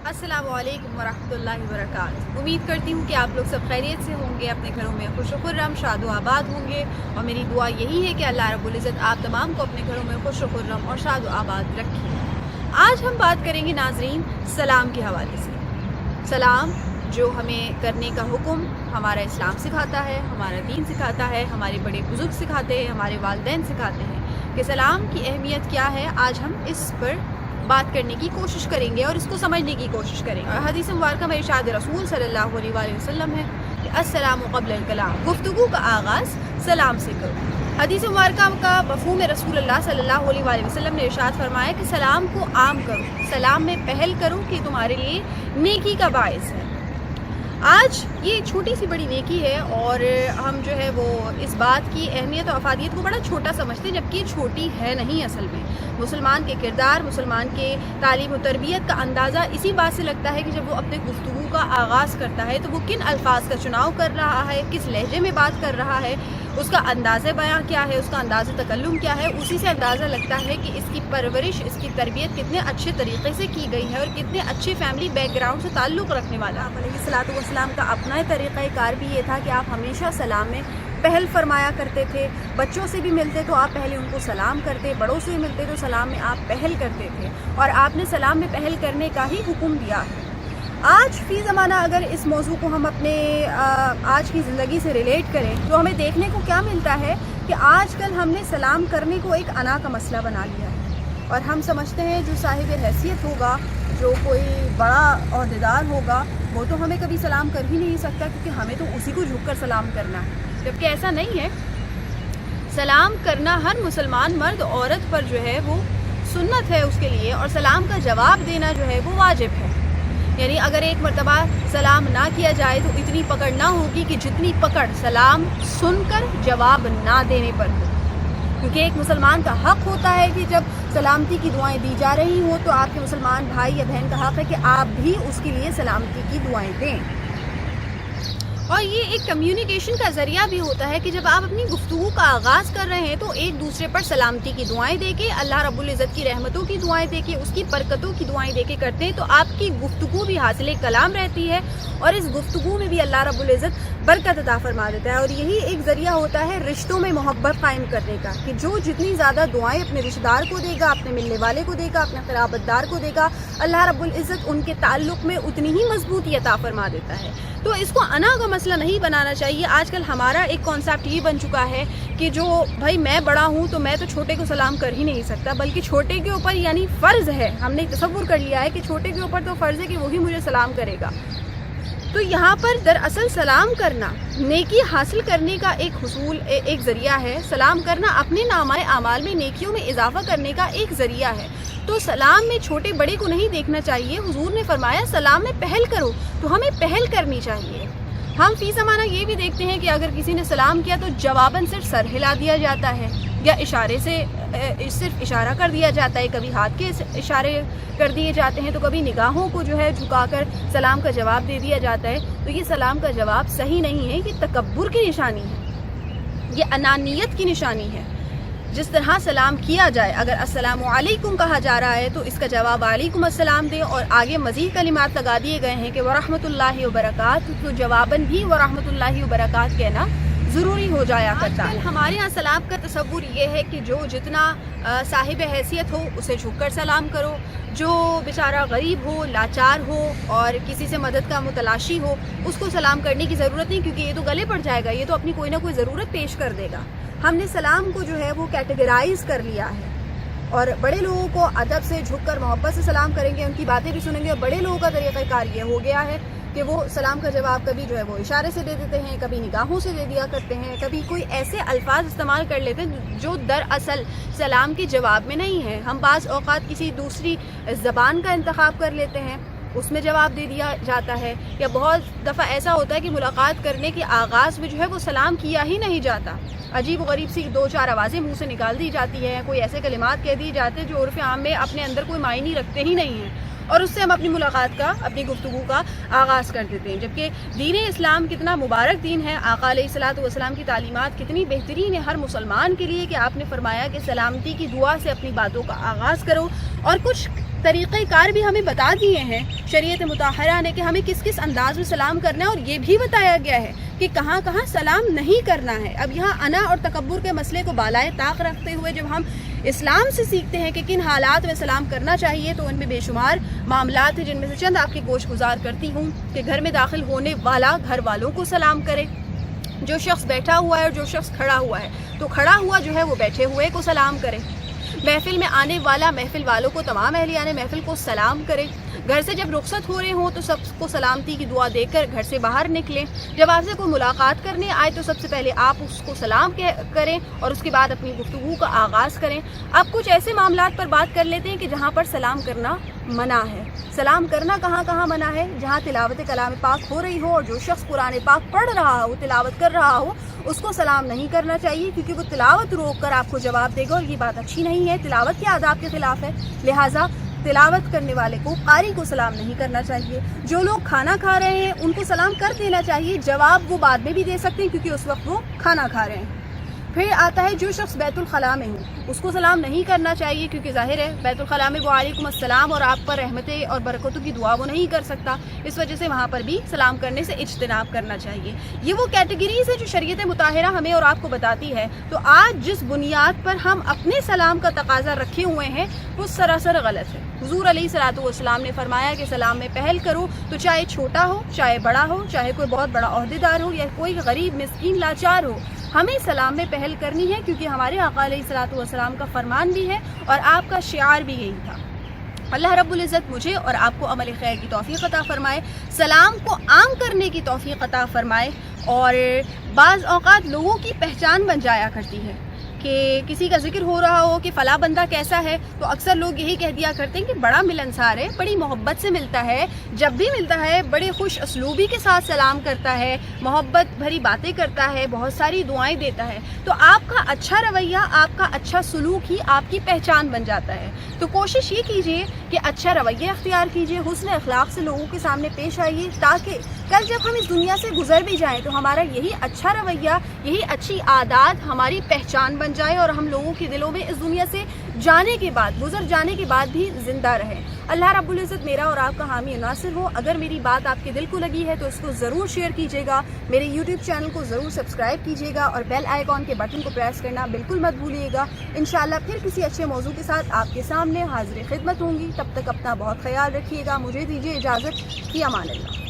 अस्सलाम वालेकुम वरहमतुल्लाहि वबरकातुहू। उम्मीद करती हूँ कि आप लोग सब खैरियत से होंगे, अपने घरों में खुश खुर्रम शाद व आबाद होंगे, और मेरी दुआ यही है कि अल्लाह रब्बुल इज़्ज़त आप तमाम को अपने घरों में खुश खुर्रम और शाद व आबाद रखे। आज हम बात करेंगे नाज़रीन सलाम के हवाले से। सलाम जो हमें करने का हुक्म हमारा इस्लाम सिखाता है, हमारा दीन सिखाता है, हमारे बड़े बुजुर्ग सिखाते हैं, हमारे वालिदैन सिखाते हैं कि सलाम की अहमियत क्या है। आज हम इस पर बात करने की कोशिश करेंगे और इसको समझने की कोशिश करेंगे। हदीस मुबारक में इरशाद रसूल सल्लल्लाहु अलैहि वसल्लम है कि अस्सलामु क़ब्ल कलाम, गुफ्तगू का आगाज़ सलाम से करो। हदीस मुबारक का मफ़हूम रसूलुल्लाह सल्लल्लाहु अलैहि वसल्लम ने इरशाद फरमाया कि सलाम को आम करो, सलाम में पहल करो कि तुम्हारे लिए नेकी का बाइस है। आज ये छोटी सी बड़ी नेकी है और हम जो है वो इस बात की अहमियत और अफादियत को बड़ा छोटा समझते हैं, जबकि छोटी है नहीं। असल में मुसलमान के किरदार, मुसलमान के तालीम और तरबियत का अंदाज़ा इसी बात से लगता है कि जब वो अपने गुफ्तगू का आगाज़ करता है तो वो किन अल्फाज का चुनाव कर रहा है, किस लहजे में बात कर रहा है, उसका अंदाज़ बयां क्या है, उसका अंदाज़ तकल्लुम क्या है। उसी से अंदाज़ा लगता है कि इसकी परवरिश, इसकी तरबियत कितने अच्छे तरीक़े से की गई है और कितने अच्छे फैमिली बैकग्राउंड से ताल्लुक़ रखने वाला है। अलैहिस्सलातु वस्सलाम का अपना तरीक़ाकार भी ये था कि आप हमेशा सलाम में पहल फरमाया करते थे। बच्चों से भी मिलते तो आप पहले उनको सलाम करते, बड़ों से मिलते तो सलाम में आप पहल करते थे, और आपने सलाम में पहल करने का ही हुक्म दिया है। आज फ़ी ज़माना अगर इस मौजू को हम अपने आज की ज़िंदगी से रिलेट करें तो हमें देखने को क्या मिलता है कि आजकल हमने सलाम करने को एक अना का मसला बना लिया है, और हम समझते हैं जो साहिब हैसियत होगा, जो कोई बड़ा ओहदेदार होगा, वो तो हमें कभी सलाम कर ही नहीं सकता, क्योंकि हमें तो उसी को झुककर सलाम करना है। जबकि ऐसा नहीं है। सलाम करना हर मुसलमान मर्द औरत पर जो है वो सुन्नत है उसके लिए, और सलाम का जवाब देना जो है वो वाजिब है। यानी अगर एक मरतबा सलाम ना किया जाए तो इतनी पकड़ ना होगी कि जितनी पकड़ सलाम सुनकर जवाब ना देने पर हो, क्योंकि एक मुसलमान का हक़ होता है कि जब सलामती की दुआएं दी जा रही हो तो आपके मुसलमान भाई या बहन का हक़ है कि आप भी उसके लिए सलामती की दुआएं दें। और ये एक कम्युनिकेशन का ज़रिया भी होता है कि जब आप अपनी गुफ्तगू का आगाज़ कर रहे हैं तो एक दूसरे पर सलामती की दुआएं देके, अल्लाह रब्बुल इज़्ज़त की रहमतों की दुआएं देके, उसकी बरकतों की दुआएं देके करते हैं, तो आपकी गुफ्तगू भी हासिल कलाम रहती है और इस गुफ्तगू में भी अल्लाह रब्बुल इज़्ज़त बरकत अता फरमा देता है। और यही एक ज़रिया होता है रिश्तों में मोहब्बत कायम करने का, कि जो जितनी ज़्यादा दुआएं अपने रिश्तेदार को देगा, अपने मिलने वाले को देगा, अपने क़राबतदार को देगा, अल्लाह रब्बुल इज़्ज़त उनके ताल्लुक़ में उतनी ही मजबूती अता फरमा देता है। तो इसको अना का मसला नहीं बनाना चाहिए। आजकल हमारा एक कॉन्सेप्ट ये बन चुका है कि जो भाई मैं बड़ा हूँ तो मैं तो छोटे को सलाम कर ही नहीं सकता, बल्कि छोटे के ऊपर यानी फ़र्ज़ है, हमने तसव्वुर कर लिया है कि छोटे के ऊपर तो फ़र्ज़ है कि वही मुझे सलाम करेगा। तो यहाँ पर दरअसल सलाम करना नेकी हासिल करने का एक हुसूल, एक ज़रिया है। सलाम करना अपने नामाए आमाल में नेकियों में इजाफ़ा करने का एक ज़रिया है। तो सलाम में छोटे बड़े को नहीं देखना चाहिए। हुजूर ने फरमाया सलाम में पहल करो, तो हमें पहल करनी चाहिए। हम फ़ी ज़माना ये भी देखते हैं कि अगर किसी ने सलाम किया तो जवाबन सिर्फ सर हिला दिया जाता है, या इशारे से सिर्फ इशारा कर दिया जाता है, कभी हाथ के इशारे कर दिए जाते हैं, तो कभी निगाहों को जो है झुकाकर सलाम का जवाब दे दिया जाता है। तो ये सलाम का जवाब सही नहीं है, ये तकब्बुर की निशानी है, ये अनानियत की निशानी है। जिस तरह सलाम किया जाए, अगर अस्सलामु अलैकुम कहा जा रहा है तो इसका जवाब अलैकुम अस्सलाम दें, और आगे मज़ीद कलिमात लगा दिए गए हैं कि वरहमतुल्लाहि वबरकातुहू, तो जवाबन भी वरहमतुल्लाहि वबरकातुहू कहना ज़रूरी हो जाया करता है। हमारे यहाँ सलाम का तसव्वुर ये है कि जो जितना साहिब हैसियत हो उसे झुककर सलाम करो, जो बेचारा गरीब हो, लाचार हो और किसी से मदद का मुतलाशी हो, उसको सलाम करने की ज़रूरत नहीं, क्योंकि ये तो गले पड़ जाएगा, ये तो अपनी कोई ना कोई ज़रूरत पेश कर देगा। हमने सलाम को जो है वो कैटेगराइज कर लिया है, और बड़े लोगों को अदब से झुककर मोहब्बत से सलाम करेंगे, उनकी बातें भी सुनेंगे। और बड़े लोगों का तरीक़ाकार ये हो गया है कि वो सलाम का जवाब कभी जो है वो इशारे से दे देते हैं, कभी निगाहों से दे दिया करते हैं, कभी कोई ऐसे अल्फाज इस्तेमाल कर लेते हैं जो दरअसल सलाम के जवाब में नहीं है। हम बाज़ औक़ात किसी दूसरी ज़बान का इंतखाब कर लेते हैं, उसमें जवाब दे दिया जाता है। या बहुत दफ़ा ऐसा होता है कि मुलाकात करने के आगाज़ में जो है वो सलाम किया ही नहीं जाता, अजीब गरीब सी दो चार आवाज़ें मुंह से निकाल दी जाती हैं, कोई ऐसे कलिमात कह दिए जाते हैं जो उर्फ़ आम में अपने अंदर कोई मायने रखते ही नहीं हैं, और उससे हम अपनी मुलाकात का, अपनी गुफ्तगू का आगाज़ कर देते हैं। जबकि दीन इस्लाम कितना मुबारक दीन है, आका अलैहिस्सलातु वस्सलाम की तालीमात कितनी बेहतरीन है हर मुसलमान के लिए, कि आपने फरमाया कि सलामती की दुआ से अपनी बातों का आगाज़ करो। और कुछ طریقہ کار بھی ہمیں بتا دیے ہیں شریعت مطہرہ نے کہ ہمیں کس کس انداز میں سلام کرنا ہے، اور یہ بھی بتایا گیا ہے کہ کہاں کہاں سلام نہیں کرنا ہے۔ اب یہاں انا اور تکبر کے مسئلے کو بالائے طاق رکھتے ہوئے جب ہم اسلام سے سیکھتے ہیں کہ کن حالات میں سلام کرنا چاہیے، تو ان میں بے شمار معاملات ہیں، جن میں سے چند آپ کی گوش گزار کرتی ہوں کہ گھر میں داخل ہونے والا گھر والوں کو سلام کرے، جو شخص بیٹھا ہوا ہے اور جو شخص کھڑا ہوا ہے تو کھڑا ہوا جو ہے وہ بیٹھے ہوئے کو سلام کرے، محفل میں آنے والا محفل والوں کو، تمام اہلیان محفل کو سلام کرے، گھر سے جب رخصت ہو رہے ہوں تو سب کو سلامتی کی دعا دے کر گھر سے باہر نکلیں، جب آپ سے کوئی ملاقات کرنے آئے تو سب سے پہلے آپ اس کو سلام کریں اور اس کے بعد اپنی گفتگو کا آغاز کریں۔ اب کچھ ایسے معاملات پر بات کر لیتے ہیں کہ جہاں پر سلام کرنا منع ہے۔ سلام کرنا کہاں کہاں منع ہے؟ جہاں تلاوت کلام پاک ہو رہی ہو اور جو شخص قرآن پاک پڑھ رہا ہو، تلاوت کر رہا ہو، اس کو سلام نہیں کرنا چاہیے، کیونکہ وہ تلاوت روک کر آپ کو جواب دے گا اور یہ بات اچھی نہیں ہے، تلاوت کے آداب کے خلاف ہے، لہٰذا تلاوت کرنے والے کو، قاری کو سلام نہیں کرنا چاہیے۔ جو لوگ کھانا کھا رہے ہیں ان کو سلام کر دینا چاہیے، جواب وہ بعد میں بھی دے سکتے ہیں کیونکہ اس وقت وہ کھانا کھا رہے ہیں۔ پھر آتا ہے جو شخص بیت الخلاء میں ہو اس کو سلام نہیں کرنا چاہیے، کیونکہ ظاہر ہے بیت الخلاء میں وعلیکم السلام اور آپ پر رحمتیں اور برکتوں کی دعا وہ نہیں کر سکتا، اس وجہ سے وہاں پر بھی سلام کرنے سے اجتناب کرنا چاہیے۔ یہ وہ کیٹیگریز ہے جو شریعت مطہرہ ہمیں اور آپ کو بتاتی ہے۔ تو آج جس بنیاد پر ہم اپنے سلام کا تقاضا رکھے ہوئے ہیں وہ سراسر غلط ہے۔ حضور علیہ الصلوۃ والسلام نے فرمایا کہ سلام میں پہل کرو، تو چاہے چھوٹا ہو، چاہے بڑا ہو، چاہے کوئی بہت بڑا عہدیدار ہو یا کوئی غریب مسکین لاچار ہو، ہمیں سلام میں پہل کرنی ہے، کیونکہ ہمارے آقا علیہ الصلوۃ والسلام کا فرمان بھی ہے اور آپ کا شعار بھی یہی تھا۔ اللہ رب العزت مجھے اور آپ کو عمل خیر کی توفیق عطا فرمائے، سلام کو عام کرنے کی توفیق عطا فرمائے، اور بعض اوقات لوگوں کی پہچان بن جایا کرتی ہے کہ کسی کا ذکر ہو رہا ہو کہ فلاں بندہ کیسا ہے، تو اکثر لوگ یہی کہہ دیا کرتے ہیں کہ بڑا ملنسار ہے، بڑی محبت سے ملتا ہے، جب بھی ملتا ہے بڑے خوش اسلوبی کے ساتھ سلام کرتا ہے، محبت بھری باتیں کرتا ہے، بہت ساری دعائیں دیتا ہے۔ تو آپ کا اچھا رویہ، آپ کا اچھا سلوک ہی آپ کی پہچان بن جاتا ہے۔ تو کوشش یہ کیجئے کہ اچھا رویہ اختیار کیجئے، حسن اخلاق سے لوگوں کے سامنے پیش آئیے، تاکہ کل جب ہم اس دنیا سے گزر بھی جائیں تو ہمارا یہی اچھا رویہ، یہی اچھی عادات ہماری پہچان بن جائے اور ہم لوگوں کے دلوں میں اس دنیا سے جانے کے بعد، گزر جانے کے بعد بھی زندہ رہیں۔ اللہ رب العزت میرا اور آپ کا حامی و ناصر ہو۔ اگر میری بات آپ کے دل کو لگی ہے تو اس کو ضرور شیئر کیجیے گا، میرے یوٹیوب چینل کو ضرور سبسکرائب کیجیے گا اور بیل آئیکن کے بٹن کو پریس کرنا بالکل مت بھولیے گا۔ انشاءاللہ پھر کسی اچھے موضوع کے ساتھ آپ کے سامنے حاضر خدمت ہوں گی۔ تب تک اپنا بہت خیال رکھیے گا، مجھے دیجیے اجازت، فی امان اللہ۔